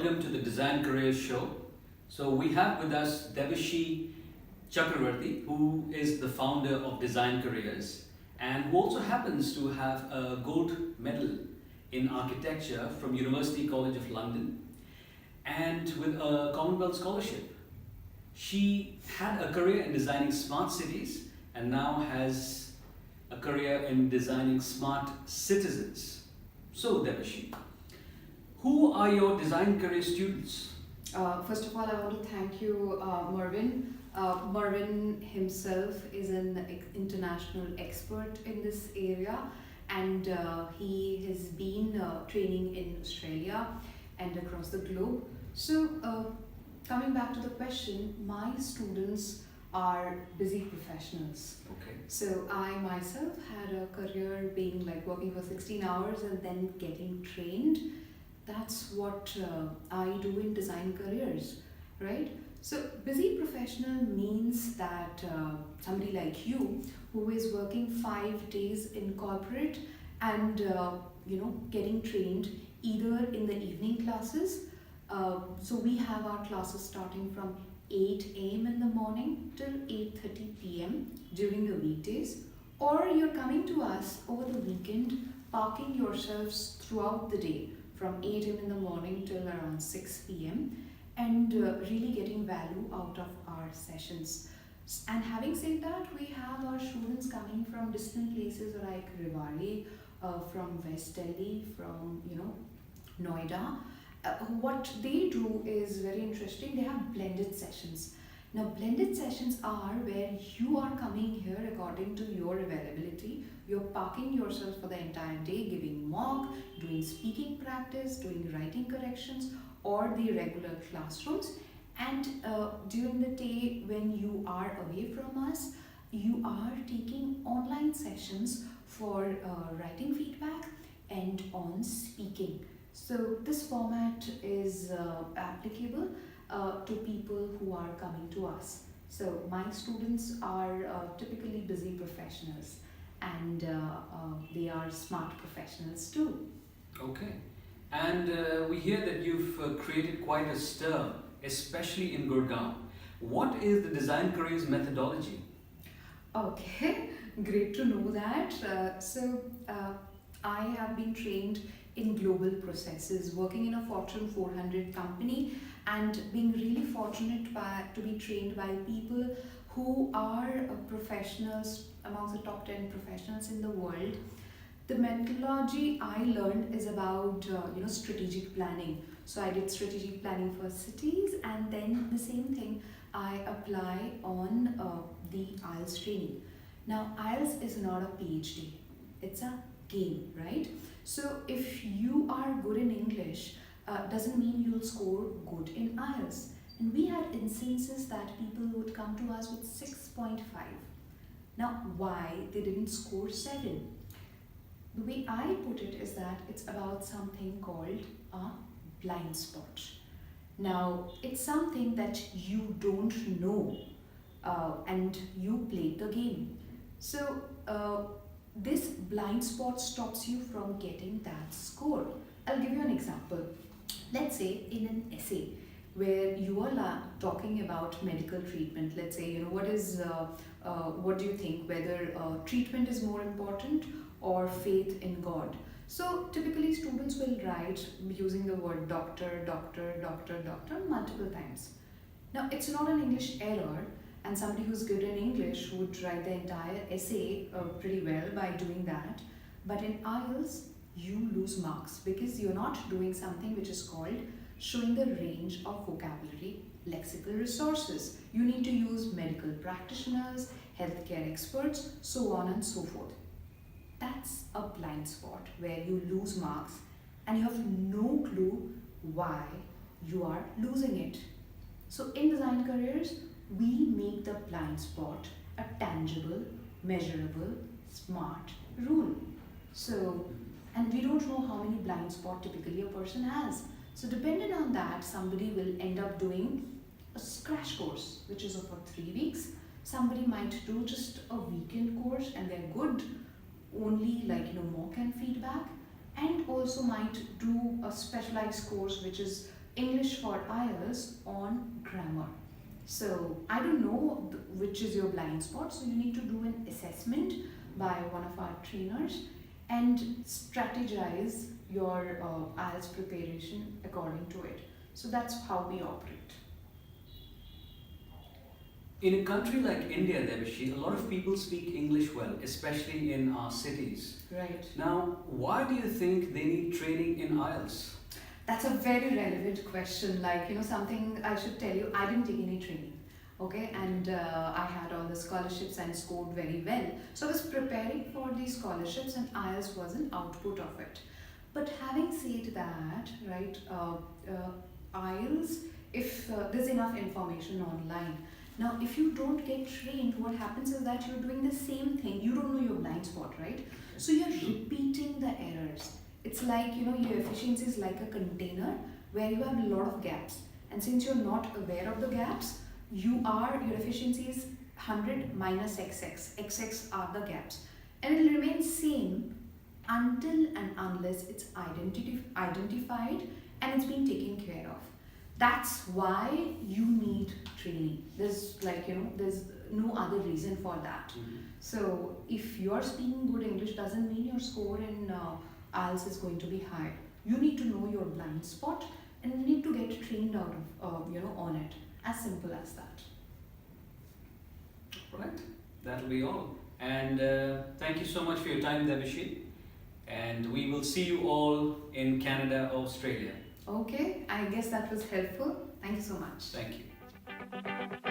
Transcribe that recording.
welcome to the Design Careers Show. So we have with us Devashi Chakravarti, who is the founder of Design Careers and who also happens to have a gold medal in architecture from University College of London and with a Commonwealth scholarship. She had a career in designing smart cities and now has a career in designing smart citizens. So Devashi, who are your design career students? First of all, I want to thank you, Mervyn. Mervyn himself is an international expert in this area, and he has been training in Australia and across the globe. So, coming back to the question, my students are busy professionals. Okay. So I myself had a career being like working for 16 hours and then getting trained. That's what I do in design careers, right? So busy professional means that somebody like you who is working 5 days in corporate and getting trained either in the evening classes. So we have our classes starting from 8 a.m. in the morning till 8:30 p.m. during the weekdays, or you're coming to us over the weekend, parking yourselves throughout the day from 8 a.m. in the morning till around 6 p.m. and really getting value out of our sessions. And having said that, we have our students coming from distant places like Rewari, from West Delhi, from Noida. What they do is very interesting. They have blended sessions. Now, blended sessions are where you are coming here according to your availability. You're parking yourself for the entire day, giving mock, doing speaking practice, doing writing corrections, or the regular classrooms. And during the day when you are away from us, you are taking online sessions for writing feedback and on speaking. So this format is applicable to people who are coming to us. So my students are typically busy professionals, and they are smart professionals too. Okay. And we hear that you've created quite a stir, especially in Gurgaon. What is the design careers methodology? Okay, great to know that. I have been trained in global processes, working in a Fortune 400 company and being really fortunate to be trained by people who are professionals amongst the top 10 professionals in the world. The methodology I learned is about strategic planning. So I did strategic planning for cities, and then the same thing I apply on the IELTS training. Now IELTS is not a PhD, it's a game, right? So if you are good in English, doesn't mean you'll score good in IELTS. And we had instances that people would come to us with 6.5. Now, why they didn't score 7? The way I put it is that it's about something called a blind spot. Now, it's something that you don't know and you played the game. So, this blind spot stops you from getting that score. I'll give you an example. Let's say in an essay where you are talking about medical treatment. Let's say, what do you think, whether treatment is more important or faith in God? So typically students will write using the word doctor, doctor, doctor, doctor multiple times. Now, it's not an English error, and somebody who's good in English would write the entire essay pretty well by doing that. But in IELTS, you lose marks because you're not doing something which is called showing the range of vocabulary lexical resources. You need to use medical practitioners, healthcare experts, so on and so forth. That's a blind spot where you lose marks and you have no clue why you are losing it. So in design careers, we make the blind spot a tangible, measurable, smart rule. So, and we don't know how many blind spots typically a person has. So depending on that, somebody will end up doing a crash course, which is for 3 weeks. Somebody might do just a weekend course and they're good, only mock and feedback, and also might do a specialized course which is English for IELTS on grammar. So I don't know which is your blind spot, so you need to do an assessment by one of our trainers and strategize your IELTS preparation according to it. So that's how we operate. In a country like India, Devashi, a lot of people speak English well, especially in our cities. Right. Now, why do you think they need training in IELTS? That's a very relevant question. Like, something I should tell you, I didn't take any training. Okay, and I had all the scholarships and scored very well. So I was preparing for these scholarships, and IELTS was an output of it. But having said that, right, IELTS, if there's enough information online. Now, if you don't get trained, what happens is that you're doing the same thing. You don't know your blind spot, right? So you're repeating the errors. It's like, your efficiency is like a container where you have a lot of gaps. And since you're not aware of the gaps, your efficiency is 100 minus XX. XX are the gaps. And it will remain same until and unless it's identified and it's being taken care of. That's why you need training. There's there's no other reason for that. Mhm. So if you're speaking good English doesn't mean your score in IELTS is going to be high. You need to know your blind spot and you need to get trained out of on it. As simple as that. Right, that'll be all. And thank you so much for your time, Devashi. And we will see you all in Canada, Australia. Okay, I guess that was helpful. Thank you so much. Thank you.